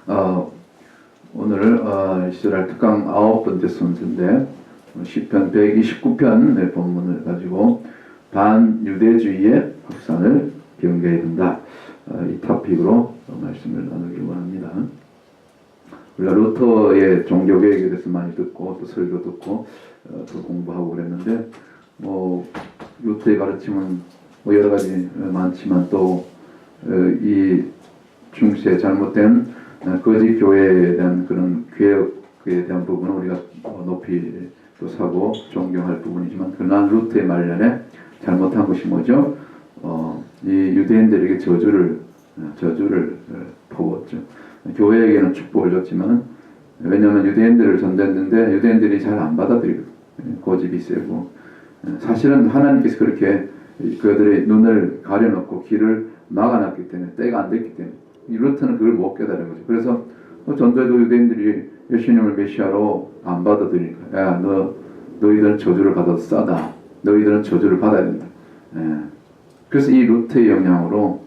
오늘 이스라엘 특강 9번째 순서인데 시편 129편의 본문을 가지고 반유대주의의 확산을 경계해야 된다. 이 토픽으로 말씀을 나누기 원합니다. 우리가 루터의 종교개혁에 대해서 많이 듣고 또 설교 듣고 또 공부하고 그랬는데 루터의 가르침은 여러 가지 많지만 또 이 중세 잘못된 거짓 교회에 대한 그런 개혁에 대한 부분은 우리가 높이 또 사고 존경할 부분이지만 그러나 루터의 말년에 잘못한 것이 뭐죠? 이 유대인들에게 저주를 퍼붓죠. 교회에게는 축복을 줬지만 왜냐하면 유대인들을 전도했는데 유대인들이 잘 안 받아들이거든요. 고집이 세고 사실은 하나님께서 그렇게 그들의 눈을 가려놓고 길을 막아놨기 때문에 때가 안 됐기 때문에 루터는 그걸 못 깨달은 거죠. 그래서 전도에도 유대인들이 예수님을 메시아로 안 받아들이니까 야 너희들은 저주를 받아도 싸다. 너희들은 저주를 받아야 된다. 그래서 이 루터의 영향으로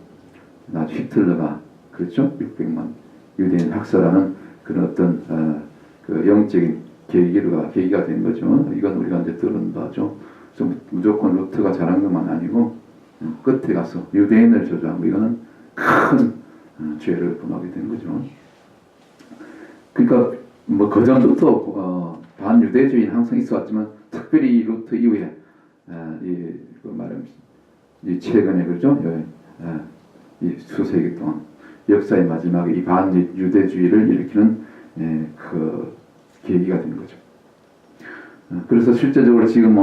나중 히틀러가 그렇죠? 600만 유대인 학살하는 그런 어떤 그 영적인 계기가 된 거죠. 이건 우리가 이제 들은 바죠. 그래서 무조건 루터가 잘한 것만 아니고 끝에 가서 유대인을 저주한 거 이거는 큰 죄를 범하게 된 거죠. 그러니까 그 전부터 반유대주의는 항상 있어왔지만 특별히 이 루터 이후에 이 최근에 그렇죠? 이 수세기 동안 역사의 마지막에 이 반유대주의를 일으키는 그 계기가 된 거죠. 그래서 실제적으로 지금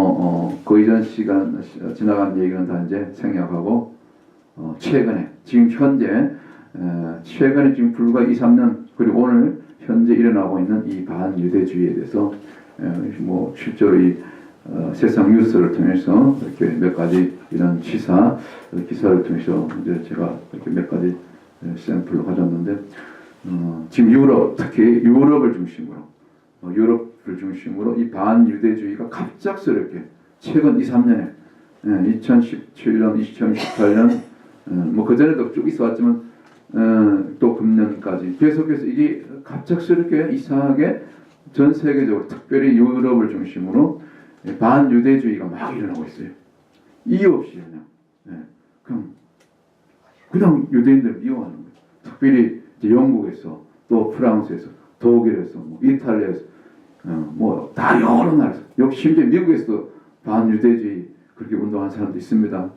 그 이전 시간 지나간 얘기는 다 이제 생략하고 최근에 지금 현재 최근에 지금 불과 2-3년 그리고 오늘 현재 일어나고 있는 이 반유대주의에 대해서 실제로 이 세상 뉴스를 통해서 이렇게 몇 가지 이런 시사 기사를 통해서 이제 제가 이렇게 몇 가지 샘플을 가졌는데 지금 유럽 특히 유럽을 중심으로 이 반유대주의가 갑작스럽게 최근 2-3년에 2017년, 2018년 그전에도 쭉 있어왔지만 또 금년까지 계속해서 이게 갑작스럽게 이상하게 전 세계적으로 특별히 유럽을 중심으로 반유대주의가 막 일어나고 있어요. 이유 없이 그냥 유대인들을 미워하는 거예요. 특별히 이제 영국에서 또 프랑스에서 독일에서 이탈리아에서 다 여러 나라에서 심지어 미국에서도 반유대주의 그렇게 운동한 사람도 있습니다.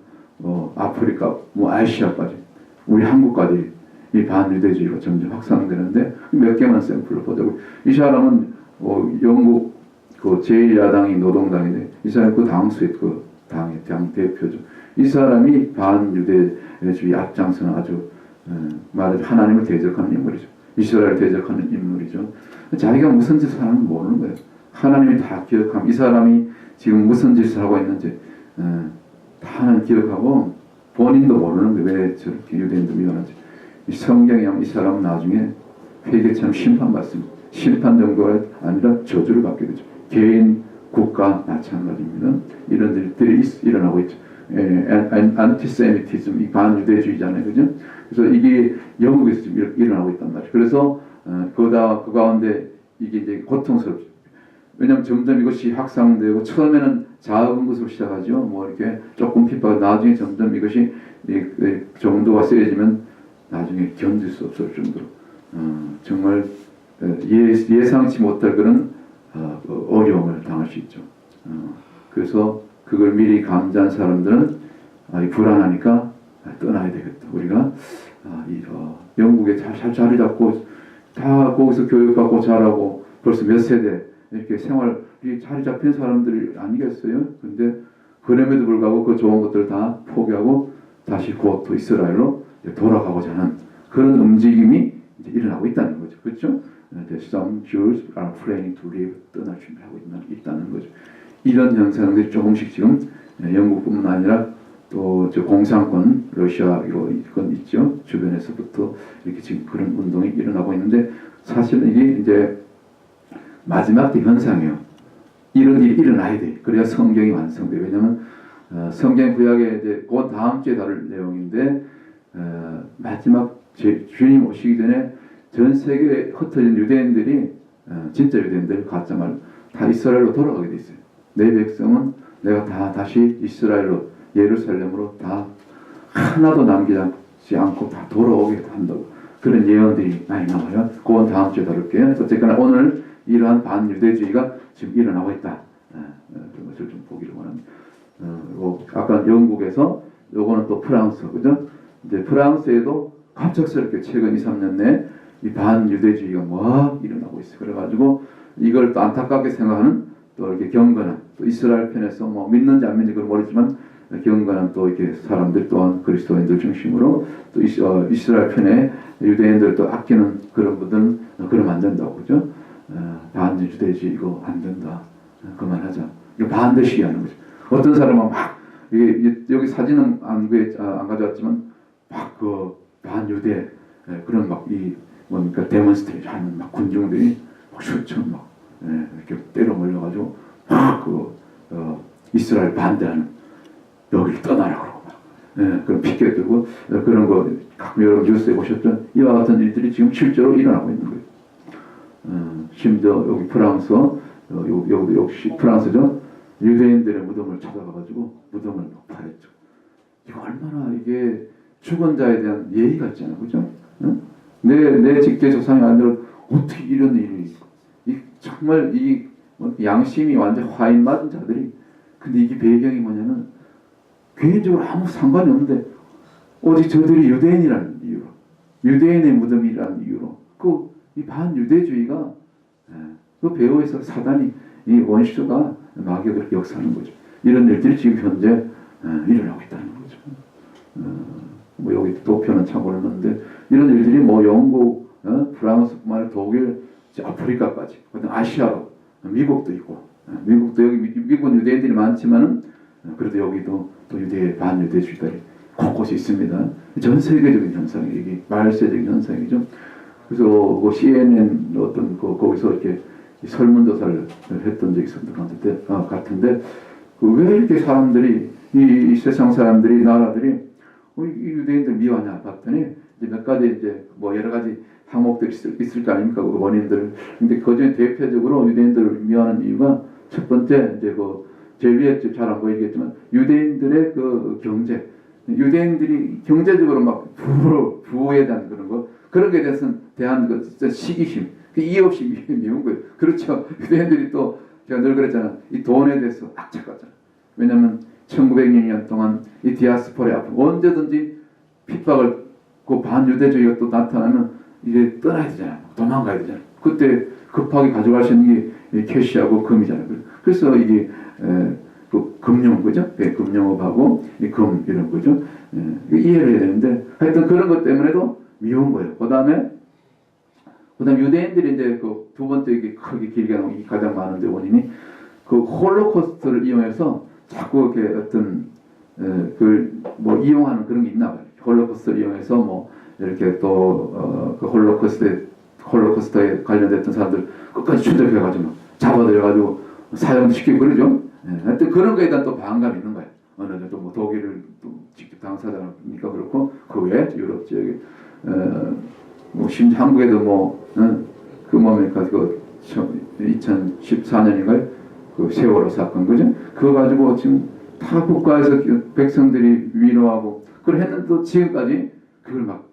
아프리카 아시아까지 우리 한국까지 이 반유대주의가 점점 확산되는데 몇 개만 샘플을 보자고. 이 사람은 영국 그 제1야당이 노동당인데 이 사람 그 당수의 그 당 대표죠. 이 사람이 반유대주의 앞장서는 아주 말하자면 하나님을 대적하는 인물이죠. 이스라엘 대적하는 인물이죠. 자기가 무슨 짓을 하는지 모르는 거예요. 하나님이 다 기억하면 이 사람이 지금 무슨 짓을 하고 있는지 다 기억하고 본인도 모르는 거예요. 왜 저렇게 유대인들 미워하는지. 이 성경에 하면 이 사람은 나중에 회개처럼 심판받습니다. 심판 정도가 아니라 저주를 받게 되죠. 개인, 국가 마찬가지입니다. 이런 일들이 일어나고 있죠. 안티세미티즘, 이 반유대주의잖아요. 그죠? 그래서 이게 영국에서 지금 일어나고 있단 말이에요. 그래서 그 가운데 이게 이제 고통스럽죠. 왜냐하면 점점 이것이 확산되고 처음에는 작은 것으로 시작하죠. 이렇게 조금 핍박, 나중에 점점 이것이 정도가 세지면 나중에 견딜 수 없을 정도로 정말 예상치 못할 그런 어려움을 당할 수 있죠. 그래서 그걸 미리 감지한 사람들은 불안하니까 떠나야 되겠다. 우리가 영국에 잘 자리 잡고 다 거기서 교육받고 잘하고 벌써 몇 세대 이렇게 생활이 자리 잡힌 사람들이 아니겠어요? 근데 그럼에도 불구하고 그 좋은 것들 다 포기하고 다시 곧 또 이스라엘로 돌아가고자 하는 그런 움직임이 이제 일어나고 있다는 거죠. 그렇죠? Some Jews are planning to leave. 떠날 준비하고 있다는 거죠. 이런 현상들이 조금씩 지금 영국뿐만 아니라 또 저 공산권 러시아 이건 있죠. 주변에서부터 이렇게 지금 그런 운동이 일어나고 있는데 사실은 이게 이제 마지막 현상이에요. 이런 일이 일어나야 돼. 그래야 성경이 완성돼. 왜냐하면 성경 구약에 이제 그 다음 주에 다룰 내용인데 마지막 주님 오시기 전에 전 세계에 흩어진 유대인들이 진짜 유대인들 가짜말 다 이스라엘로 돌아가게 돼 있어요. 내 백성은 내가 다 다시 이스라엘로 예루살렘으로 다 하나도 남기지 않고 다 돌아오게 한다고 그런 예언들이 많이 나와요. 그건 다음 주에 다룰게요. 어쨌거나 오늘 이러한 반유대주의가 지금 일어나고 있다. 그런 것을 좀 보기를 원합니다. 아까 영국에서 요거는 또 프랑스 그죠? 이제 프랑스에도 갑작스럽게 최근 2, 3년 내에 이 반유대주의가 막 일어나고 있어요. 그래가지고 이걸 또 안타깝게 생각하는 또 이렇게 경건한 또 이스라엘 편에서 뭐 믿는지 안 믿는지 그건 모르지만 경건한 또 이렇게 사람들 또한 그리스도인들 중심으로 또 이스라엘 편에 유대인들 또 아끼는 그런 분들은 그러면 안 된다고 그죠? 반유대주의 이거 안 된다. 그만하자. 이거 반드시 하는 거죠. 어떤 사람은 막 이게 여기 사진은 안 가져왔지만 막 그 반유대 그런 막 이 뭡니까 데몬스트레이션 하는 막 군중들이 막 수천 막 이렇게 때려 몰려가지고 막 그 이스라엘 반대하는 여기를 떠나라 그러고 막 그런 피켓 들고 그런 거 가끔 여러분 뉴스에 보셨죠? 이와 같은 일들이 지금 실제로 일어나고 있는 거예요. 심지어 여기 프랑스 여기 역시 프랑스죠. 유대인들의 무덤을 찾아가가지고 무덤을 막 파했죠. 이거 얼마나 이게 죽은 자에 대한 예의 같잖아요, 그죠? 응? 내 직계 조상이 아니라 어떻게 이런 일이 정말 양심이 완전 화인 맞은 자들이 근데 이게 배경이 뭐냐면 개인적으로 아무 상관이 없는데 오직 저들이 유대인이라는 이유로 유대인의 무덤이라는 이유로 이 반유대주의가 그 배후에서 사단이 이 원수가 마귀가 그렇게 역사하는 거죠. 이런 일들이 지금 현재 일어나고 있다는 거죠. 뭐 여기 도표는 참고했는데 이런 일들이 뭐 영국, 프랑스뿐만 아니라 독일, 아프리카까지, 아시아로 미국도 있고 미국도 여기 미국은 유대인들이 많지만은 그래도 여기도 또 반유대주의들이 곳곳이 있습니다. 전 세계적인 현상이 이게 말세적인 현상이죠. 그래서 그 CNN 어떤 거기서 이렇게 설문조사를 했던 적이 있었던 것 같은데 왜 이렇게 사람들이 이 세상 사람들이 나라들이 이 유대인들 미워하냐 봤더니 이제 몇 가지 이제 뭐 여러 가지 항목들이 있을 거 아닙니까 그 원인들. 근데 그중에 대표적으로 유대인들을 미워하는 이유가 첫 번째 이제 제일 위에 잘 안 보이겠지만 유대인들의 그 경제. 유대인들이 경제적으로 막 부에 대한 그런 거에 대한 그 진짜 시기심, 이해 없이 미운 거예요. 그렇죠. 유대인들이 또 제가 늘 그랬잖아. 이 돈에 대해서 악착같잖아. 왜냐하면 1900년 동안 이 디아스포라의 앞으로 언제든지 핍박을 그 반유대주의가 또 나타나면 이제 떠나야 되잖아. 도망가야 되잖아. 그때 급하게 가져갈 수 있는 게 캐시하고 금이잖아요. 그래서 이게 그 금융 그죠? 금융업하고 이 금 이런 거죠. 이해를 해야 되는데 하여튼 그런 것 때문에도 미운 거예요. 그다음에 유대인들이 이제 그 두 번째 이게 크게 길게 나오는 게 가장 많은 원인이 그 홀로코스트를 이용해서 자꾸 이렇게 어떤 그걸 뭐 이용하는 그런 게 있나 봐요. 홀로코스트를 이용해서 뭐 이렇게 또 그 홀로코스트에 관련됐던 사람들 끝까지 추적해가지고 잡아들여가지고 사형도 시키고 그러죠. 하여튼 그런 거에 대한 또 반감이 있는 거예요. 어느 정도 뭐 독일을 또 직접 당사자니까 그렇고 그 외에 유럽 지역에 뭐 심지어 한국에도 그 뭡니까 그 2014년인가요? 그 세월호 사건 그죠? 그거 가지고 지금 타 국가에서 백성들이 위로하고 그걸 했는데도 지금까지 그걸 막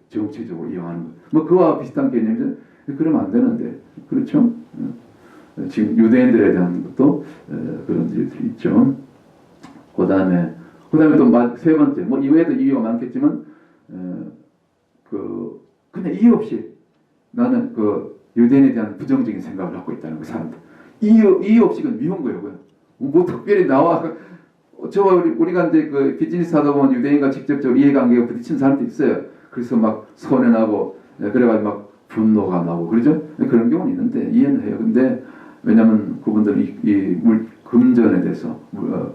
정치적으로 이용하는 거. 뭐 그와 비슷한 개념이죠. 그러면 안 되는데 그렇죠? 지금 유대인들에 대한 것도 그런 일들이 있죠. 그다음에 또 세 번째 뭐 이외에도 이유가 많겠지만 그냥 이유 없이 나는 그 유대인에 대한 부정적인 생각을 갖고 있다는 그 사람들 이유 없이 그건 미운 거예요. 뭐 특별히 나와 우리가 이제 그 비즈니스 하다 보면 유대인과 직접적으로 이해관계가 부딪히는 사람도 있어요. 그래서 막 서운해하고 그래가지고 막 분노가 나고 그러죠. 그런 경우는 있는데 이해는 해요. 근데 왜냐하면 그분들은 이 금전에 대해서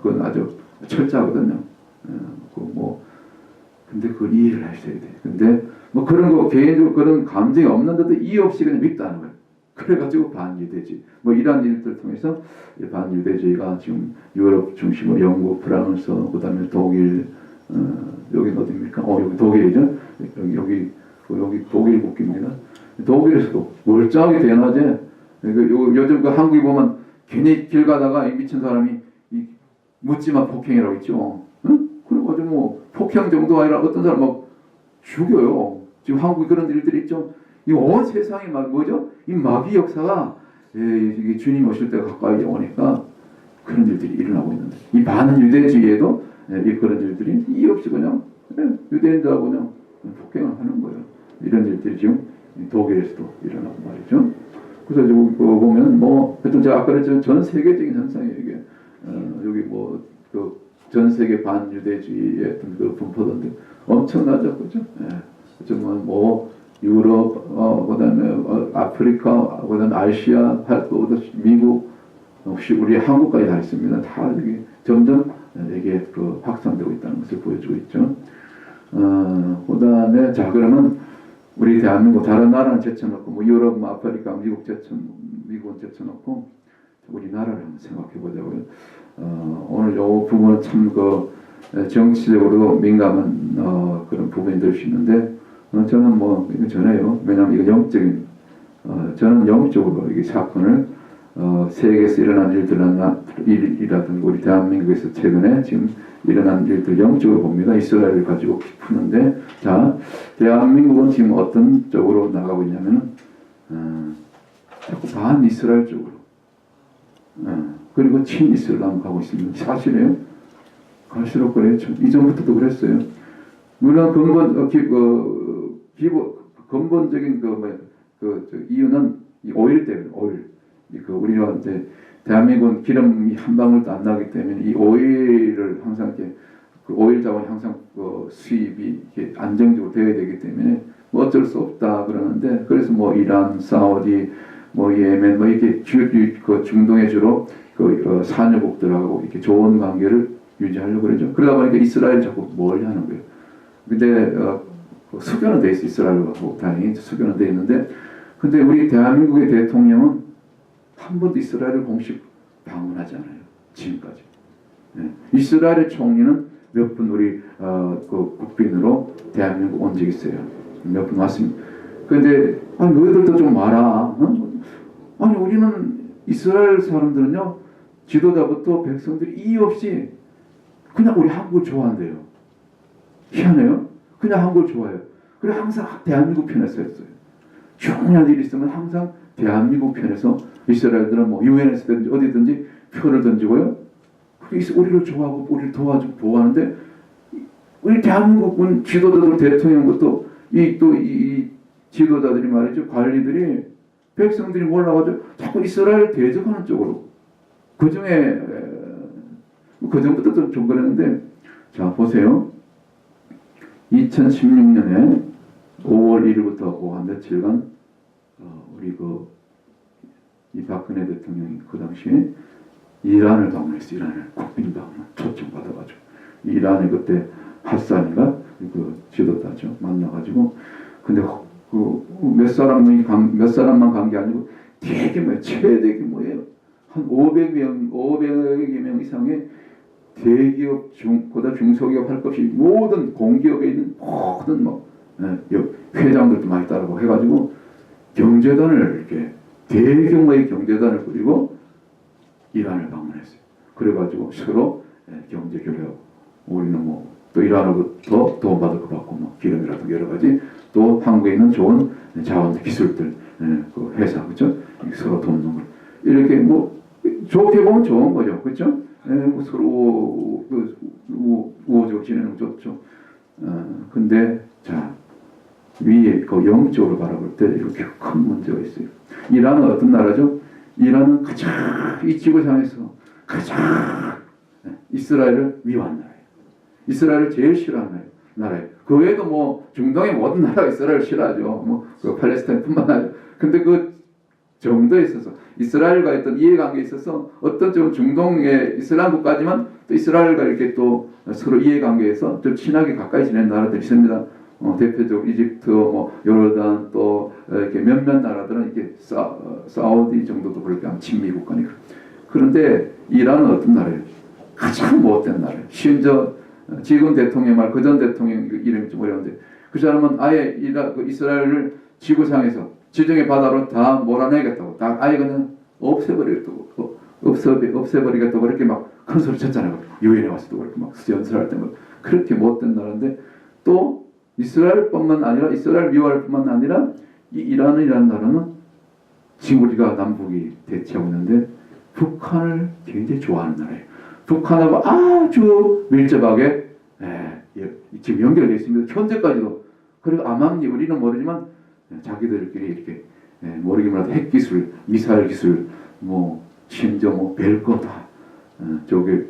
그건 아주 철저하거든요. 근데 그걸 이해를 하셔야 돼요. 근데 뭐 그런 거 개인적으로 그런 감정이 없는데도 이유 없이 그냥 밉다는 거예요. 그래가지고 반유대주의 뭐 이러한 일들을 통해서 반유대주의가 지금 유럽 중심으로 영국, 프랑스, 그다음에 독일 여기 어디입니까? 여기 독일이죠. 여기 여기 독일 국기입니다. 독일에서도 멀쩡하게 대낮에 요즘 그 한국에 보면 괜히 길 가다가 이 미친 사람이 이 묻지마 폭행이라고 있죠. 응? 그래가지고 뭐 폭행 정도가 아니라 어떤 사람 막 죽여요. 지금 한국에 그런 일들이 있죠. 이 온 세상이 막 뭐죠? 이 마귀 역사가 이게 주님 오실 때가 가까이 오니까 그런 일들이 일어나고 있는데 이 많은 유대주의에도 그런 일들이 이유 없이 그냥 유대인들하고 그냥 폭행을 하는 거예요. 이런 일들이 지금 독일에서도 일어나고 말이죠. 그래서 여기 보면 뭐 하여튼 제가 아까 그랬죠. 전 세계적인 현상이에요 이게. 여기 뭐 그 전 세계 반유대주의의 어떤 그 분포던데 엄청나죠, 그죠? 정말 뭐 유럽, 그다음에 아프리카, 그다음에 아시아, 미국, 혹시 우리 한국까지 다 있습니다. 다 여기 점점 이게 그 확산되고 있다는 것을 보여주고 있죠. 그다음에 자 그러면 우리 대한민국 다른 나라는 제쳐놓고 뭐 유럽, 뭐 아프리카, 미국은 제쳐놓고 우리나라를 한번 생각해 보자고요. 오늘 요 부분은 참 그 정치적으로도 민감한 그런 부분이 될 수 있는데 저는 뭐 이거 전해요. 왜냐하면 이거 영적인 저는 영적으로 이 사건을 세계에서 일어난 일이라든가 우리 대한민국에서 최근에 지금 일어난 일들 영적으로 봅니다. 이스라엘을 가지고 푸는데 자 대한민국은 지금 어떤 쪽으로 나가고 있냐면은 자꾸 반 이스라엘 쪽으로 그리고 친이슬람 가고 있습니다. 사실이에요. 갈수록 그래요. 이전부터도 그랬어요. 물론 근본적인 이유는 이 오일 때문에 오일. 우리가 이제 대한민국은 기름이 한 방울도 안 나기 때문에 이 오일을 항상 이렇게 그 오일 자원이 항상 수입이 이렇게 안정적으로 되어야 되기 때문에 뭐 어쩔 수 없다 그러는데 그래서 뭐 이란, 사우디, 뭐 예멘 뭐 이렇게 중동에 주로 산유국들하고 이렇게 좋은 관계를 유지하려고 그러죠. 그러다 보니까 이스라엘 자꾸 멀리하는 거예요. 근데 수교는 돼 있어 이스라엘하고 다행히 수교는 돼 있는데 근데 우리 대한민국의 대통령은 한 번도 이스라엘을 공식 방문하지 않아요. 지금까지. 이스라엘의 총리는 몇 분 우리 그 국빈으로 대한민국 온 적 있어요. 몇 분 왔습니다. 그런데 아니 너희들도 좀 와라. 아니 우리는 이스라엘 사람들은요 지도자부터 백성들이 이유 없이 그냥 우리 한국을 좋아한대요. 희한해요. 그냥 한국을 좋아해요. 그래 항상 대한민국 편에서 했어요. 중요한 일이 있으면 항상 대한민국 편에서 이스라엘들은 뭐 유엔에서든지 어디든지 표를 던지고요. 우리를 좋아하고 우리를 도와주고 보호하는데 우리 대한민국은 지도자들 대통령부터 이 지도자들이 말이죠 관리들이 백성들이 몰라가지고 자꾸 이스라엘 대적하는 쪽으로 그중에 그전부터 좀 그랬는데 자 보세요. 2016년에 5월 1일부터 한 며칠간 우리 이 박근혜 대통령이 그 당시에 이란을 방문했어요. 이란을 국빈 방문 초청받아가지고 이란에 그때 하산이가 그 지도자죠. 만나가지고 근데 몇 사람만 간 게 아니고 되게 최대 규모예요. 한 500여 명 이상의 대기업 보다 중소기업 할 것이 모든 공기업에 있는 모든 회장들도 많이 따르고 해가지고 경제단을 이렇게 대규모의 경제단을 꾸리고 이란을 방문했어요. 그래가지고 서로 경제 교류하고 우리는 뭐 또 이란으로부터 도움받을 거 받고 뭐 기름이라든가 여러 가지 또 한국에 있는 좋은 자원 기술들 그 회사 그렇죠? 서로 돕는 걸 이렇게 뭐 좋게 보면 좋은 거죠, 그렇죠? 서로 우호적으로 지내는 거 좋죠. 근데 자 위에 그 영적으로 바라볼 때 이렇게 큰 문제가 있어요. 이란은 어떤 나라죠? 이란은 가장 이 지구상에서 가장 이스라엘을 미워하는 나라예요. 이스라엘을 제일 싫어하는 나라예요. 그 외에도 뭐 중동의 모든 나라가 이스라엘을 싫어하죠. 뭐 그 팔레스타인뿐만 아니라. 근데 그 정도에 있어서 이스라엘과 어떤 이해관계에 있어서 어떤 좀 중동의 이슬람 국가지만 또 이스라엘과 이렇게 또 서로 이해관계에서 좀 친하게 가까이 지내는 나라들이 있습니다. 대표적으로 이집트, 뭐 요르단 또 이렇게 몇몇 나라들은 이렇게 사우디 정도도 그렇게 하면 친미 국가니까. 그런데 이란은 어떤 나라예요? 가장 못된 나라예요. 심지어 지금 대통령 말 그 전 대통령 이름이 좀 어려운데 그 사람은 아예 이스라엘을 지구상에서 지정의 바다로 다 몰아내겠다고, 다 아예 그냥 없애버리겠다고 이렇게 막 큰 소리 쳤잖아요. 유엔에 와서도 그렇게 막 연설할 때 뭐 그렇게 못된 나라인데, 또 이스라엘뿐만 아니라 이스라엘 미워할 뿐만 아니라 이 이란이라는 나라는 지금 우리가 남북이 대치하고 있는데 북한을 굉장히 좋아하는 나라예요. 북한하고 아주 밀접하게 지금 연결되어 있습니다. 현재까지도. 그리고 암암리 우리는 모르지만 자기들끼리 이렇게 모르기만 해도 핵 기술, 미사일 기술, 뭐 심지어 뭐 별거 다 저기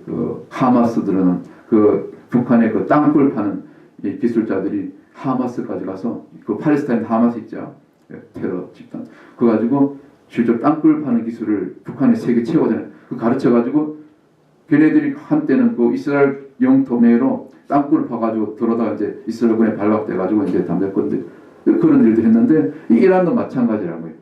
하마스들은 그 북한의 그 땅굴 파는 이 기술자들이 하마스까지 가서 그 팔레스타인 하마스 있죠, 테러 집단, 그거 가지고 실제 땅굴 파는 기술을 북한이 세계 최고잖아요. 그 가르쳐 가지고 걔네들이 한때는 그 이스라엘 영토 내로 땅굴을 파가지고 들어다가 이제 이스라엘군에 발각돼가지고 이제 담배건데 그런 일도 했는데, 이 이란도 마찬가지라는 거예요.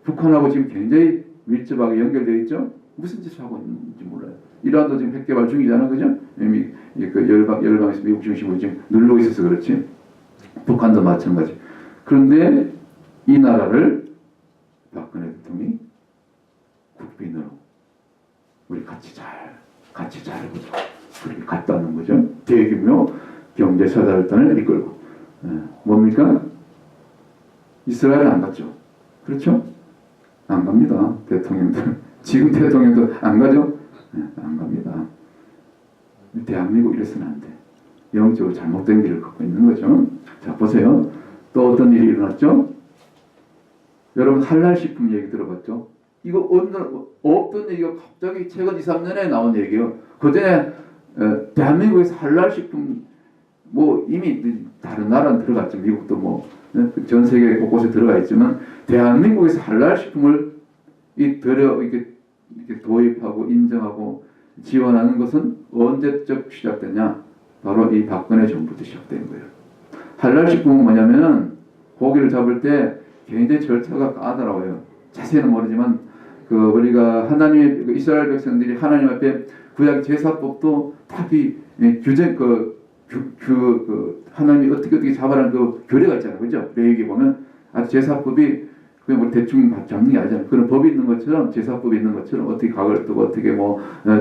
북한하고 지금 굉장히 밀접하게 연결되어 있죠. 무슨 짓을 하고 있는지 몰라요. 이란도 지금 핵 개발 중이잖아, 그죠? 이미 그 열방에서 미국 중심으로 지금 누르고 있어서 그렇지. 북한도 마찬가지. 그런데 이 나라를 박근혜 대통령이 국빈으로 우리 같이 잘 보자, 그렇게 갔다는 거죠. 대규모 경제 사달단을 이끌고. 뭡니까? 이스라엘은 안 갔죠. 그렇죠? 안 갑니다. 대통령들. 지금 대통령도 안 가죠? 안 갑니다. 대한민국 이래서는 안 돼. 영적으로 잘못된 길을 걷고 있는 거죠. 자, 보세요. 또 어떤 일이 일어났죠? 여러분 할랄식품 얘기 들어봤죠? 이거 없던 얘기가 갑자기 최근 2, 3년에 나온 얘기예요. 그전에 대한민국에서 할랄식품 뭐 이미 다른 나라는 들어갔죠. 미국도 뭐 전 세계 곳곳에 들어가 있지만 대한민국에서 할랄식품을 이렇게 도입하고 인정하고 지원하는 것은 언제적 시작됐냐? 바로 이 박근혜 정부부터 시작된 거예요. 할랄식품은 뭐냐면은 고기를 잡을 때 굉장히 절차가 까다로워요. 자세히는 모르지만 우리가 하나님의 이스라엘 백성들이 하나님 앞에 구약 제사법도 다 규정 하나님이 어떻게 잡아라는 그 교례가 있잖아요, 그죠? 레위기 보면 아주 제사법이 그냥 뭐 대충 잡는 게 아니잖아요. 그런 법이 있는 것처럼, 제사법이 있는 것처럼 어떻게 각을 뜨고 어떻게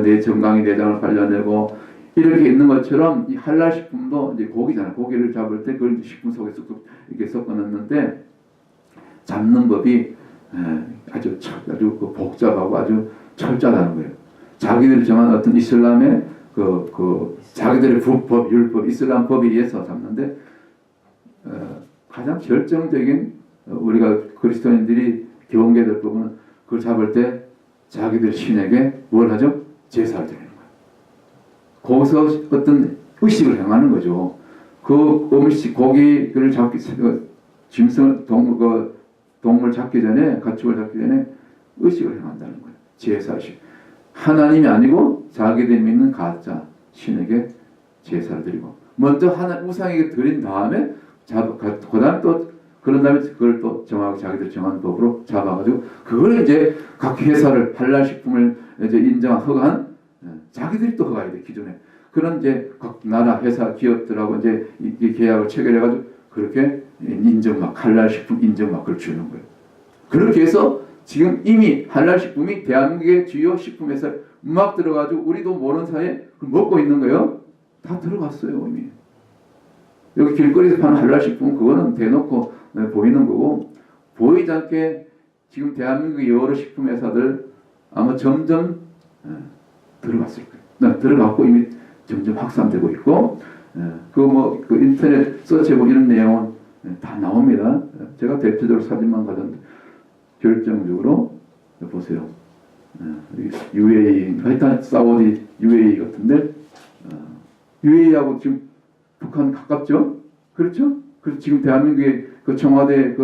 내 정강이 내장을 발라내고 이렇게 있는 것처럼 이 할랄 식품도 이제 고기잖아요. 고기를 잡을 때 그걸 식품 속에 쏙쏙 이렇게 섞어 넣는데 잡는 법이 아주 복잡하고 아주 철저하다는 거예요. 자기들이 정한 어떤 이슬람의 자기들의 법, 율법, 이슬람 법에 의해서 잡는데 가장 결정적인 우리가 그리스도인들이 경계해야 될 부분은 그걸 잡을 때 자기들 신에게 뭘 하죠? 제사를 드리는 거예요. 거기서 어떤 의식을 행하는 거죠. 그 음식, 고기를 잡기, 동물 잡기 전에, 가축을 잡기 전에 의식을 행한다는 거예요. 제사식. 하나님이 아니고 자기들이 믿는 가짜 신에게 제사를 드리고, 먼저 우상에게 드린 다음에 그 다음에 또 그런 다음에 그걸 또 정하고 자기들 정한 법으로 잡아가지고 그걸 이제 각 회사를 할랄식품을 이제 허가한 자기들이 또 허가해야 돼. 기존에 그런 이제 각 나라 회사 기업들하고 이제 이 계약을 체결해가지고 그렇게 인증막, 할랄식품 인증막을 주는 거예요. 그렇게 해서 지금 이미 할랄식품이 대한민국의 주요 식품회사에 막 들어가지고 우리도 모르는 사이에 먹고 있는 거예요. 다 들어갔어요 이미. 여기 길거리에서 파는 할랄식품은 그거는 대놓고 보이는 거고, 보이지 않게 지금 대한민국의 여러 식품회사들 아마 점점 들어갔을 거예요. 들어갔고 이미 점점 확산되고 있고, 그 인터넷 서치해보면 이런 내용은 다 나옵니다. 제가 대표적으로 사진만 가졌는데 결정적으로 보세요. UAE, 하여튼 사우디 UAE 같은데 UAE하고 지금 북한 가깝죠? 그렇죠? 그래서 지금 대한민국에 그 청와대에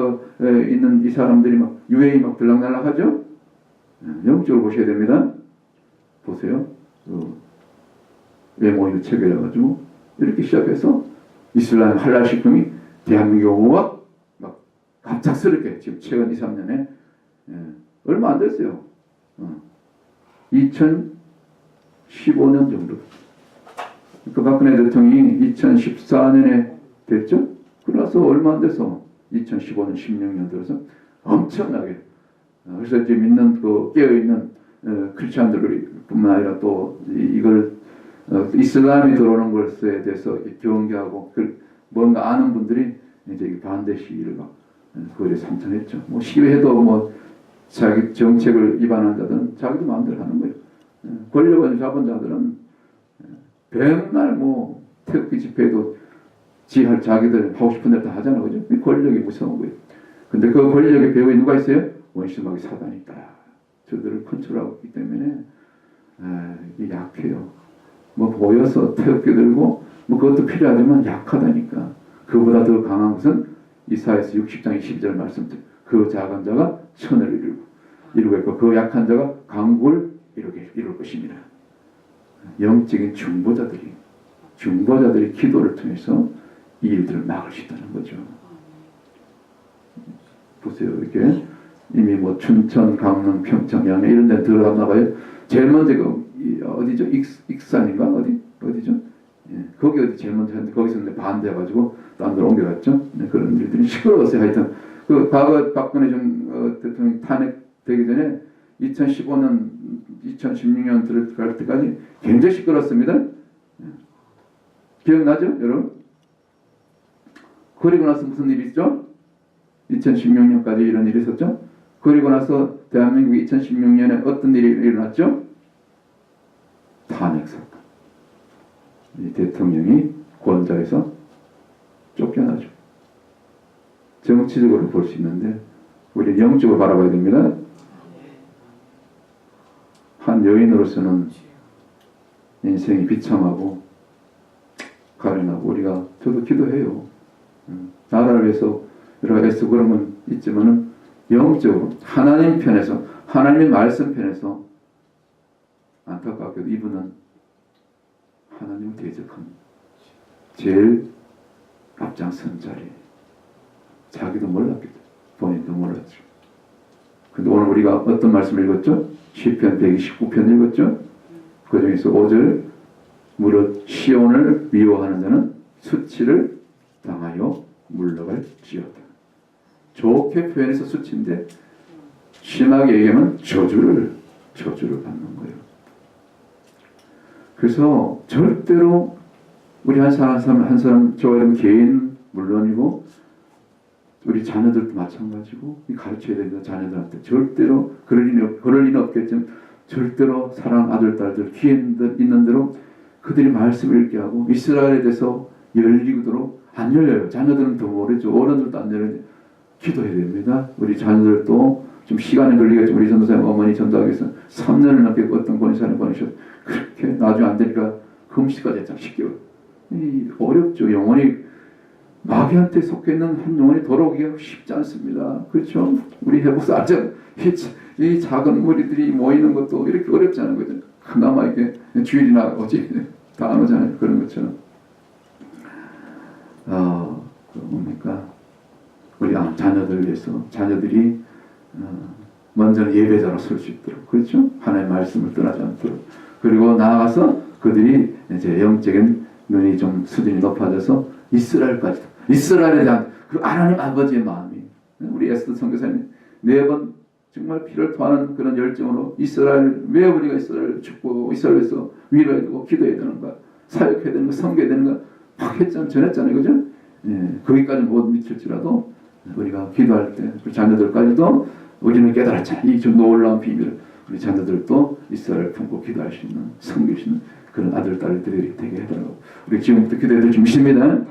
있는 이 사람들이 막 UAE 막 들락날락 하죠? 영적으로 보셔야 됩니다. 보세요. MOU 체결해가지고 이렇게 시작해서 이슬람 할랄 식품이 대한민국과 막 갑작스럽게 지금 최근 2, 3년에 얼마 안 됐어요. 2015년 정도. 그 박근혜 대통령이 2014년에 됐죠? 그래서 얼마 안 돼서 2015년, 16년 들어서 엄청나게 그래서 이제 믿는 그 깨어있는 크리스천들뿐만 아니라 또 이걸 이슬람이 들어오는 것에 대해서 경계하고 뭔가 아는 분들이 이제 반대 시위를 막 그거에 참전했죠. 뭐 시위해도 뭐 자기 정책을 위반한 자들은 자기도 마음대로 하는 거예요. 권력을 잡은 자들은 맨날 뭐 태극기 집회도 자기들 하고 싶은 대로 다 하잖아, 그죠? 권력이 무서운 거예요. 근데 그 권력의 배후에 누가 있어요? 원심하게 사단이 있다. 저들을 컨트롤하고 있기 때문에 이게 약해요. 뭐 보여서 태극기 들고 뭐 그것도 필요하지만 약하다니까. 그보다 더 강한 것은 이사야서 60장 22절 말씀대로 그 작은 자가 천을 이루겠고 그 약한 자가 강국을 이룰 것입니다. 영적인 중보자들이 기도를 통해서 이 일들을 막을 수 있다는 거죠. 보세요. 이렇게 이미 뭐 춘천, 강릉, 평창, 양양 이런 데 들어갔나 봐요. 제일 먼저 어디죠? 익산인가? 어디죠? 예, 거기 어디 제일 먼저 했는데 거기서 반대해가지고 딴 데로 옮겨갔죠. 네, 그런 일들이 시끄러웠어요. 하여튼 그 과거 박근혜 대통령 탄핵되기 전에 2015년, 2016년 들어갈 때까지 굉장히 시끄럽습니다. 예. 기억나죠, 여러분? 그리고 나서 무슨 일이 있죠? 2016년까지 이런 일이 있었죠. 그리고 나서 대한민국이 2016년에 어떤 일이 일어났죠? 탄핵 사건. 이 대통령이 권좌에서 쫓겨나죠. 정치적으로 볼 수 있는데 우리는 영적으로 바라봐야 됩니다. 한 여인으로서는 인생이 비참하고 가련하고 저도 기도해요. 나라를 위해서 여러 가지 애쓰고 그런 건 있지만은 영적으로 하나님 편에서 하나님의 말씀 편에서 안타깝게도 이분은 하나님을 대적한 제일 앞장선 자리. 자기도 몰랐겠죠. 본인도 몰랐죠. 근데 오늘 우리가 어떤 말씀을 읽었죠? 시편 129편 읽었죠? 그 중에서 5절 무릇 시온을 미워하는 자는 수치를 당하여 물러갈지어다. 좋게 표현해서 수치인데 심하게 얘기하면 저주를 받는 거예요. 그래서 절대로 우리 한 사람 저와 개인 물론이고 우리 자녀들도 마찬가지고 가르쳐야 됩니다. 자녀들한테 절대로 그럴 리는 없겠지만 절대로 사랑하는 아들, 딸들 귀에 있는 대로 그들이 말씀을 읽게 하고 이스라엘에 대해서 열리도록 안 열려요. 자녀들은 더 모르죠. 어른들도 안 열려요. 기도해야 됩니다. 우리 자녀들도 좀 시간이 걸리겠지만 우리 전도사님 어머니 전도하기 위해서 3년을 넘게 어떤 권사님 보내셨어요. 그렇게 나중에 안 되니까 금식까지 했잖아. 10개월. 어렵죠. 영혼이 마귀한테 속해 있는 한 영혼이 돌아오기가 쉽지 않습니다. 그렇죠? 우리 해복사 알죠? 이 작은 무리들이 모이는 것도 이렇게 어렵지 않은 거죠. 그나마 이게 주일이나 오지 다 안 오잖아요. 그런 것처럼. 뭡니까? 우리 자녀들을 위해서 자녀들이 먼저는 예배자로 설 수 있도록 그렇죠? 하나님의 말씀을 떠나지 않도록 그리고 나아가서 그들이 이제 영적인 눈이 좀 수준이 높아져서 이스라엘에 대한 그 하나님 아버지의 마음이 우리 에스더 선교사님 4번 정말 피를 토하는 그런 열정으로 왜 우리가 이스라엘을 축복하고 이스라엘에서 위로해야 되고 기도해야 되는가 사역해야 되는가 섬겨야 되는가 막 전했잖아요. 그죠? 예, 거기까지 못 미칠지라도 우리가 기도할 때 우리 자녀들까지도 우리는 깨달았잖아요. 이 좀 놀라운 비밀을 우리 자녀들도 이스라엘을 품고 기도할 수 있는 섬길 수 있는 그런 아들 딸들이 되게 해달라고 우리 지금부터 기도해드릴 좀 있습니다.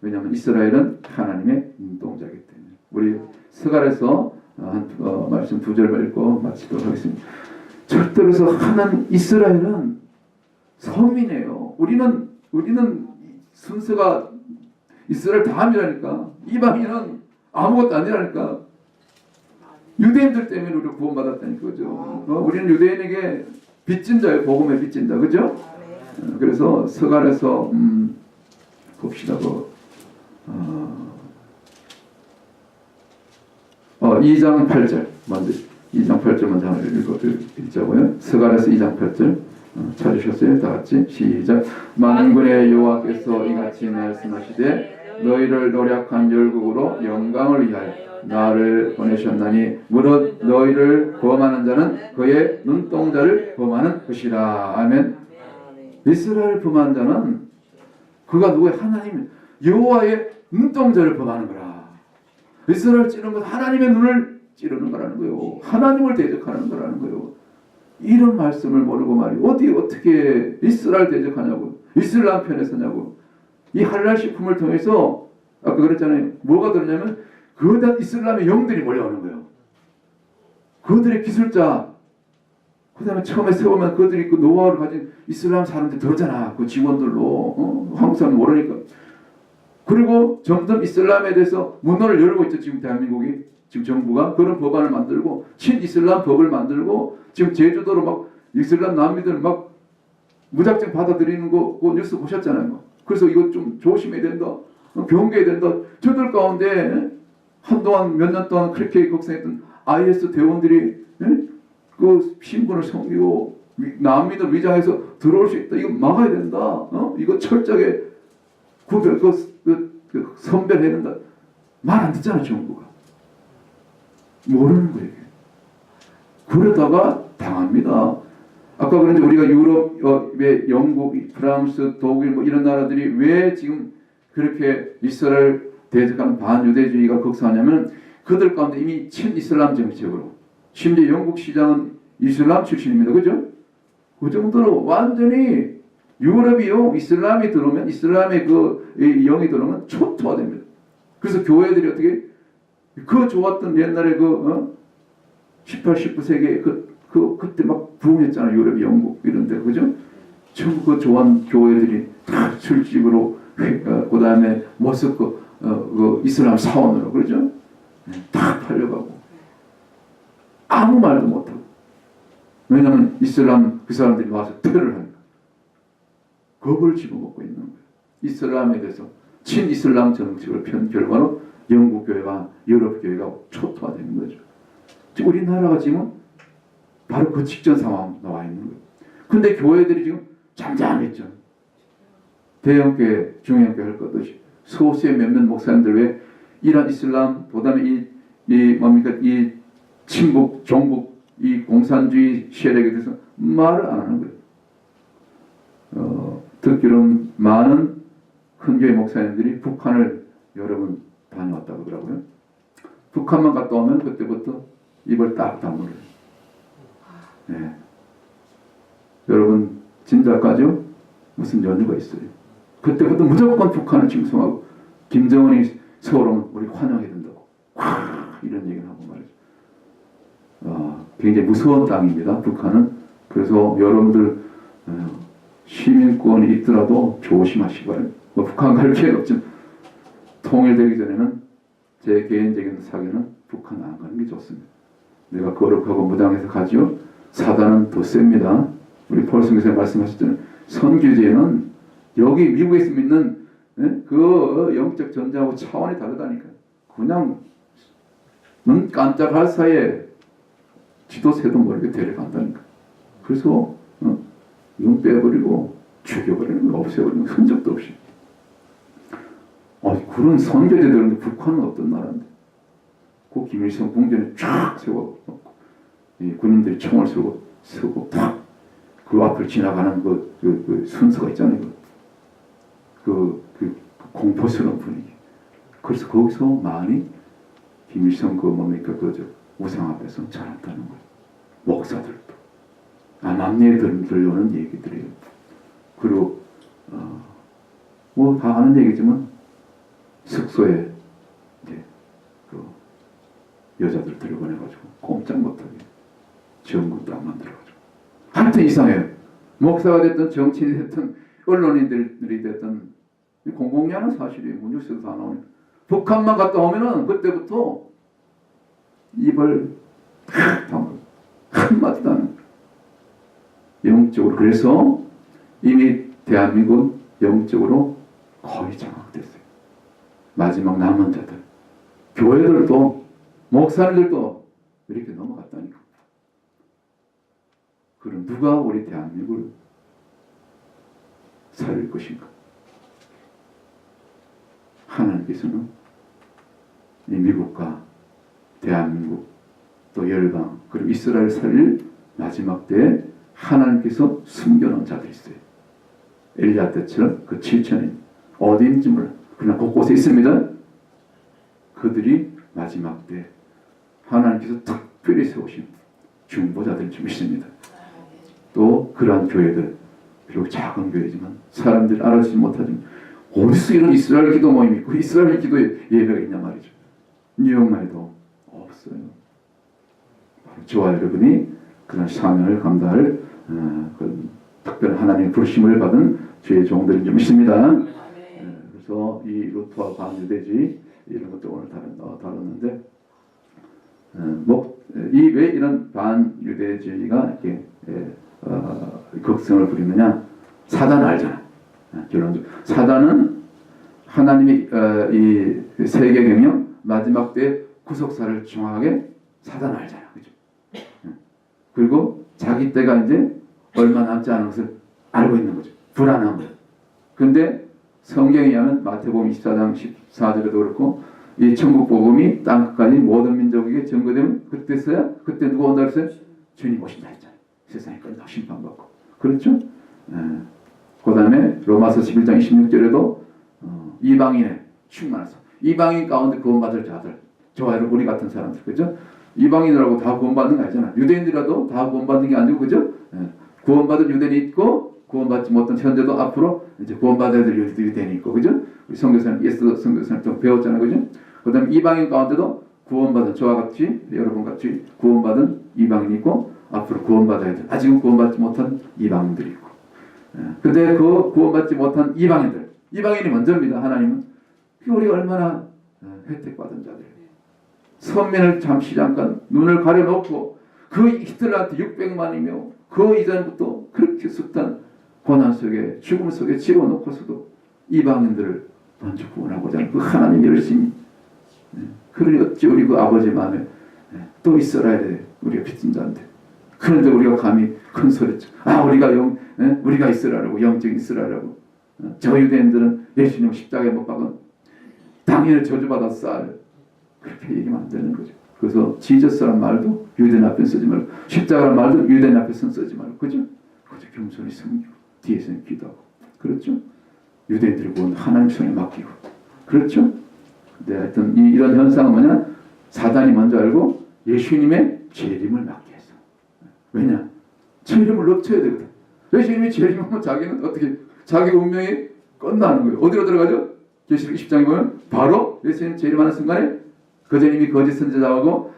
왜냐하면 이스라엘은 하나님의 눈동자이기 때문에 우리 스갈에서 말씀 2절 읽고 마치도록 하겠습니다. 절대로 이스라엘은 서민이에요. 우리는 순서가 이스라엘 다음이라니까. 이방인은 아무것도 아니라니까. 유대인들 때문에 우리가 구원받았다는 거죠. 우리는 유대인에게 빚진 자예요. 복음의 빚진 자. 그죠? 그래서 서갈에서 봅시다. 2장 8절 먼저 2장 8절 먼저 한번 읽자고요. 서갈에서 2장 8절 찾으셨어요? 다 같이 시작. 만군의 여호와께서 이같이 말씀하시되 너희를 노력한 열국으로 영광을 위하여 나를 보내셨나니 무릇 너희를 범하는 자는 그의 눈동자를 범하는 것이라. 아멘. 이스라엘 범한 자는 그가 누구의 하나님 여호와의 눈동자를 범하는 거라. 이스라엘 찌르는 것은 하나님의 눈을 찌르는 거라는 거예요. 하나님을 대적하는 거라는 거예요. 이런 말씀을 모르고 말이에요. 어떻게 이스라엘 대적하냐고, 이슬람 편에 서냐고. 이 할랄 식품을 통해서 아까 그랬잖아요. 뭐가 들었냐면 거대한 이슬람의 영들이 몰려오는 거예요. 그들의 기술자, 그 다음에 처음에 세우면 그들이 그 노하우를 가진 이슬람 사람들 들었잖아. 그 직원들로. 한국 사람 모르니까. 그리고 점점 이슬람에 대해서 문호를 열고 있죠. 지금 대한민국이. 지금 정부가 그런 법안을 만들고 친이슬람 법을 만들고 지금 제주도로 막 이슬람 난민들 막 무작정 받아들이는 거 그 뉴스 보셨잖아요. 그래서 이거 좀 조심해야 된다. 경계해야 된다. 저들 가운데 한동안 몇 년 동안 그렇게 걱정했던 IS 대원들이 그 신분을 섬기고 난민을 위장해서 들어올 수 있다. 이거 막아야 된다. 이거 철저하게 구별 선별해야 된다. 말 안 듣잖아 정부가. 모르는 거예요. 그러다가 당합니다. 아까 그런데 우리가 유럽의 영국, 프랑스, 독일 뭐 이런 나라들이 왜 지금 그렇게 이스라엘 대적하는 반유대주의가 극성하냐면 그들 가운데 이미 친이슬람 정책으로 심지어 영국 시장은 이슬람 출신입니다. 그죠? 그 정도로 완전히 유럽이요 이슬람이 들어오면 이슬람의 그 영이 들어오면 초토화됩니다. 그래서 교회들이 어떻게 그 좋았던 옛날에 18, 19세기에 그때 막 부흥했잖아요. 유럽, 영국 이런 데 그죠? 전부 그 좋아한 교회들이 다 술집으로 그 다음에 모스크 그 이슬람 사원으로 그러죠? 다 팔려가고 아무 말도 못하고 왜냐하면 이슬람 그 사람들이 와서 테러를 하니까 겁을 집어먹고 있는 거예요. 이슬람에 대해서 친이슬람 정책을 편 결과로 영국 교회와 유럽 교회가 초토화되는 거죠. 우리나라가 지금 바로 그 직전 상황 나와 있는 거예요. 근데 교회들이 지금 잠잠했죠. 대형교회, 중형교회 할 것 없이 소수의 몇몇 목사님들 왜 이란 이슬람, 그다음에 이 친북, 종북, 이 공산주의 세력에 대해서 말을 안 하는 거예요. 듣기로는 많은 큰 교회 목사님들이 북한을 여러 번 다녀왔다고 하더라고요. 북한만 갔다 오면 그때부터 입을 딱 다물어요. 네. 여러분 진짜까지요? 무슨 연유가 있어요. 그때부터 무조건 북한을 칭송하고 김정은이 서울 오면 우리 환영해야 된다고 이런 얘기를 하고 말이죠. 굉장히 무서운 땅입니다. 북한은. 그래서 여러분들 시민권이 있더라도 조심하시기 바랍니다. 북한 갈 필요 없지만 통일되기 전에는 제 개인적인 사견은 북한 안 가는 게 좋습니다. 내가 거룩하고 무당해서 가지요. 사단은 더 셉니다. 우리 폴승교사님 말씀하셨잖아요. 선교제는 여기 미국에서 믿는 그 영적 전자하고 차원이 다르다니까. 그냥 눈 깜짝할 사이에 지도새도 모르게 데려간다니까. 그래서 눈 빼버리고 죽여버리는 거 없애버리는 흔적도 없이. 그런 선교제들은 북한은 어떤 나라인데? 그 김일성 궁전에 쫙 세워놓고 군인들이 총을 쓰고 탁 그 앞을 지나가는 그 순서가 있잖아요. 그 공포스러운 분위기. 그래서 거기서 많이 김일성 우상 앞에서 자랐다는 거예요. 목사들도. 남녀에 들려오는 얘기들이에요. 그리고 뭐 다 아는 얘기지만 숙소에 이제 그 여자들 들여보내가지고 꼼짝 못하게 전국 딱 만들어가지고 하여튼 이상해요. 목사가 됐든 정치인이 됐든 언론인들이 됐든 공공연한 사실이에요. 뉴스에도 다 나오니까. 북한만 갔다 오면은 그때부터 입을 다물고 한마디도 안 해요. 영적으로. 그래서 이미 대한민국은 영적으로 거의 장악됐어요. 마지막 남은 자들. 교회들도 목사님들도 이렇게 넘어갔다니까. 그럼 누가 우리 대한민국을 살릴 것인가? 하나님께서는 이 미국과 대한민국 또 열방 그리고 이스라엘 살릴 마지막 때에 하나님께서 숨겨놓은 자들이 있어요. 엘리야 때처럼 그 7천인 어디 있는지 몰라. 그냥 곳곳에 있습니다. 그들이 마지막 때 하나님께서 특별히 세우신 중보자들 좀 있습니다. 또 그러한 교회들, 비록 작은 교회지만 사람들이 알아주지 못하지만 어디서 이런 이스라엘 기도 모임이 있고 이스라엘 기도에 예배가 있냐 말이죠. 뉴욕말도 없어요. 바로 저와 여러분이 그런 사명을 감당할 그런 특별한 하나님의 부르심을 받은 주의 종들이 좀 있습니다. 그래서 이 루트와 반유대주의 이런 것도 오늘 다뤘는데 왜 이런 반유대주의가 이렇게 극성을 부리느냐? 사단을 알잖아. 결론적으로 사단은 하나님의 이 세계 경영 마지막 때 구속사를 정확하게 사단을 알잖아, 그죠? 그리고 자기 때가 이제 얼마 남지 않은 것을 알고 있는 거죠. 불안한 거예요. 그런데 성경에 의하면 마태복음 24장 14절에도 그렇고 이 천국 복음이 땅 끝까지 모든 민족에게 전거되면 그때 누가 온다 그랬어요? 주님 오신다 했잖아요. 세상이 끝나고 심판받고. 그렇죠? 그 다음에 로마서 11장 26절에도 이방인의 충만해서 이방인 가운데 구원받을 자들 저와 여러분 우리 같은 사람들 그죠? 이방인이라고 다 구원받는 거 아니잖아. 유대인들이라도 다 구원받는 게 아니고 그죠? 구원받은 유대인이 있고 구원받지 못한 현재도 앞으로 이제 구원받아야 될 유대인이 있고 그죠? 우리 선교사님 예수 선교사님 좀 배웠잖아요, 그죠? 그다음에 이방인 가운데도 구원받은 저와 같이 여러분 같이 구원받은 이방인이 있고 앞으로 구원받아야 될 아직은 구원받지 못한 이방인들이 있고. 근데 그 구원받지 못한 이방인이 먼저입니다. 하나님은 우리 얼마나 혜택받은 자들. 선민을 잠깐 눈을 가려놓고 그 히틀러한테 600만이며 그 이전부터 그렇게 숱한 고난 속에 죽음 속에 집어넣고서도 이방인들을 먼저 구원하고자 하는 그 하나님의 열심이 그러니 어찌 우리 그 아버지 마음에 또 있어야 돼. 우리가 빚진 자인데 그런데 우리가 감히 큰 소리쳐 우리가 있으라고 영적인 있으라고 저 유대인들은 예수님 십자가에 못 박은 당연히 저주받았어 그렇게 얘기하면 안 되는 거죠. 그래서 지저스란 말도 유대인 앞에 쓰지 말고 십자가란 말도 유대인 앞에서는 쓰지 말고 그죠? 겸손히 섬기고 뒤에서는 기도하고 그렇죠? 유대인들이 본 하나님 손에 맡기고 그렇죠? 근데 하여튼 이런 현상은 뭐냐? 사단이 먼저 알고 예수님의 재림을 막게 했어. 왜냐? 재림을 놓쳐야 되거든. 예수님이 재림하면 자기는 어떻게 자기 운명이 끝나는 거예요. 어디로 들어가죠? 계시록 20장에 보면 바로 예수님 재림하는 순간에 그전님이 거짓 선지자하고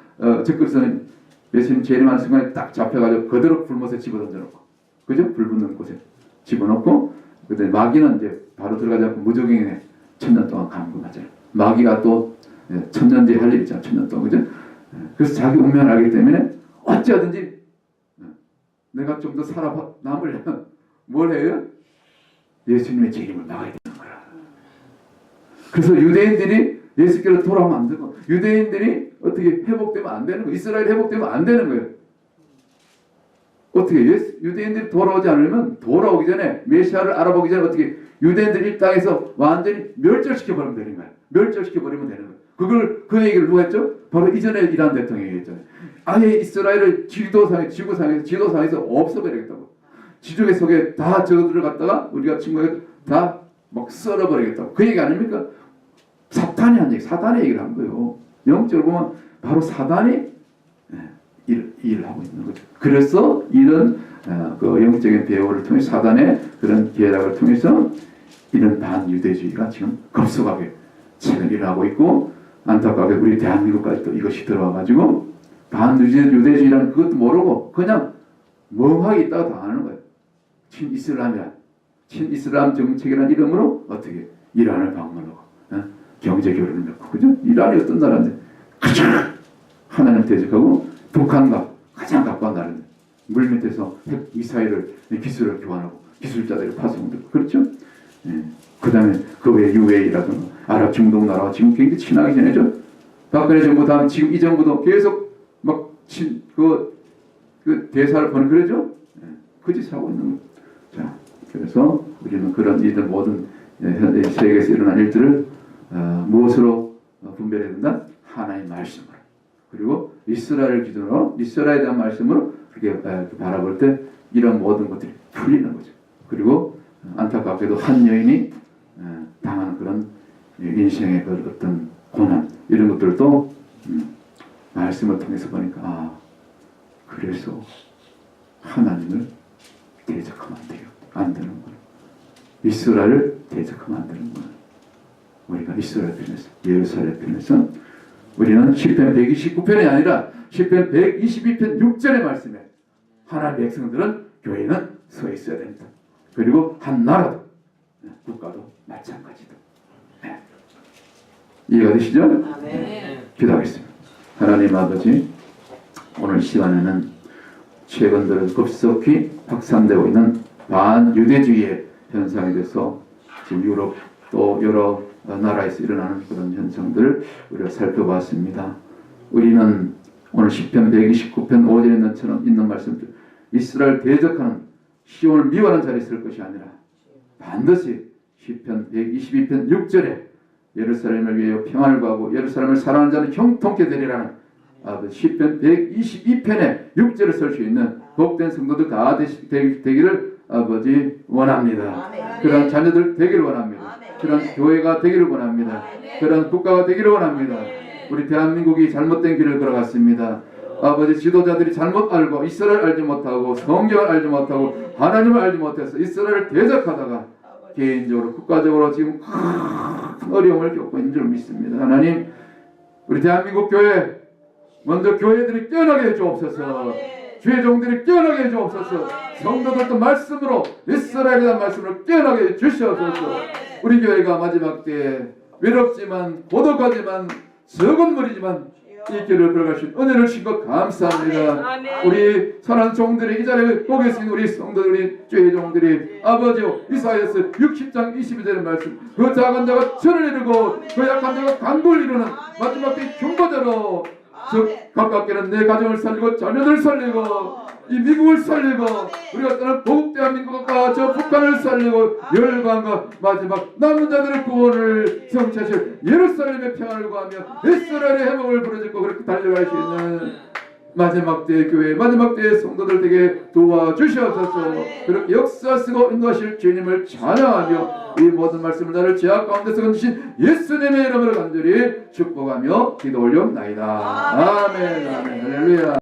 적그리스도는 예수님 재림하는 순간에 딱 잡혀가지고 그대로 불못에 집어던져놓고 그죠? 불 붙는 곳에 집어넣고 그다음에 마귀는 이제 바로 들어가지 않고 무적행에 1000년 동안 감금하잖아요. 마귀가 또 1000년 뒤에 할 일 있잖아요. 1000년 동안 그죠? 그래서 자기 운명을 알기 때문에 어찌하든지 내가 좀 더 살아남으려면 뭘 해요? 예수님의 재림을 막아야 되는 거라. 그래서 유대인들이 예수께로 돌아오면 안 되고 유대인들이 어떻게 회복되면 안 되는 거예요. 이스라엘 회복되면 안 되는 거예요. 어떻게 유대인들이 돌아오지 않으면 돌아오기 전에 메시아를 알아보기 전에 어떻게 유대인들 이 땅에서 완전히 멸절시켜버리면 되는 거예요. 멸절시켜버리면 되는 거예요. 그 얘기를 누가 했죠? 바로 이전에 이란 대통령이 했잖아요. 아예 이스라엘을 지도상에서 없애버리겠다고. 지중해 속에 다 저들을 갖다가 우리가 친구에 다 막 썰어버리겠다고. 그 얘기 아닙니까? 사탄이 한 얘기, 사단의 얘기를 한 거예요. 영적으로 보면 바로 사단이 일을 하고 있는 거죠. 그래서 이런 그 영적인 배후를 통해 사단의 그런 계략을 통해서 이런 반유대주의가 지금 급속하게 지금 일어나고 있고 안타깝게 우리 대한민국까지 또 이것이 들어와가지고 반유대주의라는 그것도 모르고 그냥 멍하게 있다가 당하는 거예요. 친이슬람 정책이라는 이름으로 어떻게 이란을 방문하고 경제 교류를 맺고 그죠? 이란이 어떤 나라인데 가장 하나님 대적하고 북한과 가장 가까운 나라인데 물 밑에서 핵 미사일을 기술을 교환하고 기술자들을 파송되고 그렇죠? 그 다음에 그 외에 UAE라든가 아랍 중동 나라와 지금 굉장히 친하게 지내죠. 박근혜 정부 다음 지금 이 정부도 계속 막 그 대사를 보는 그러죠. 그 짓을 하고 있는 거죠. 자, 그래서 우리는 그런 일들 모든 세계에서 일어난 일들을 무엇으로 분별해야 된다? 하나님의 말씀으로. 그리고 이스라엘 기준으로 이스라엘에 대한 말씀으로 그렇게 바라볼 때 이런 모든 것들이 풀리는 거죠. 그리고 안타깝게도 한 여인이 당하는 그런 인생의 그 어떤 고난 이런 것들도 말씀을 통해서 보니까 그래서 하나님을 대적하면 안 되는구나. 이스라엘을 대적하면 안 되는구나. 우리가 이스라엘 편에서 예루살렘 편에서 우리는 시편 129편이 아니라 시편 122편 6절의 말씀에 하나님의 백성들은 교회는 서 있어야 됩니다. 그리고 한 나라도 국가도 마찬가지다. 네. 이해가 되시죠? 아멘. 기도하겠습니다. 하나님 아버지, 오늘 시간에는 최근 들어 급속히 확산되고 있는 반유대주의의 현상에 대해서 지금 유럽 또 여러 나라에서 일어나는 그런 현상들을 우리가 살펴봤습니다. 우리는 오늘 시편 129편 5절에 있는 말씀들 이스라엘 대적하는 시온을 미워하는 자리에 있을 것이 아니라 반드시 시편 122편 6절에 예루살렘을 위하여 평안을 구하고 예루살렘을 사랑하는 자는 형통케 되리라는 시편 122편의 6절을 쓸 수 있는 복된 성도들 다 되기를 아버지 원합니다. 그런 자녀들 되기를 원합니다. 그런 교회가 되기를 원합니다. 그런 국가가 되기를 원합니다. 우리 대한민국이 잘못된 길을 걸어갔습니다. 아버지 지도자들이 잘못 알고 이스라엘 알지 못하고 성경을 알지 못하고 하나님을 알지 못해서 이스라엘을 대적하다가 개인적으로 국가적으로 지금 큰 어려움을 겪고 있는 줄 믿습니다. 하나님, 우리 대한민국 교회 먼저 교회들이 깨어나게 해주옵소서. 주의 종들이 깨어나게 해주옵소서. 성도들도 말씀으로 이스라엘에 대한 말씀으로 깨어나게 해주시옵소서. 우리 교회가 마지막 때에 외롭지만 고독하지만 적은 무리지만 이 길을 걸어갈 수 있는 은혜를 주신 것 감사합니다. 우리 선한 종들이 이 자리에 고 계신 우리 성도들, 우리 주의 종들이 아버지요 이사야서 60장 22절의 말씀 그 작은 자가 천을 이루고 그 약한 자가 강구를 이루는 마지막 때 중보자로 즉 가깝게는 내 가정을 살리고 자녀들 살리고 이 미국을 살리고 우리가 떠난 보국 대한민국과 저 북한을 살리고 열방과 마지막 남은 자들의 구원을 성취하실 예루살렘의 평안을 구하며 이스라엘의 회복을 부르짖고 그렇게 달려갈 수 있는 마지막 때의 교회 마지막 때의 성도들 되게 도와주시옵소서. 그렇게 역사하시고 인도하실 주님을 찬양하며 이 모든 말씀을 나를 제약 가운데서 건지신 예수님의 이름으로 간절히 축복하며 기도 올려옵나이다. 아멘. 아멘. 할렐루야.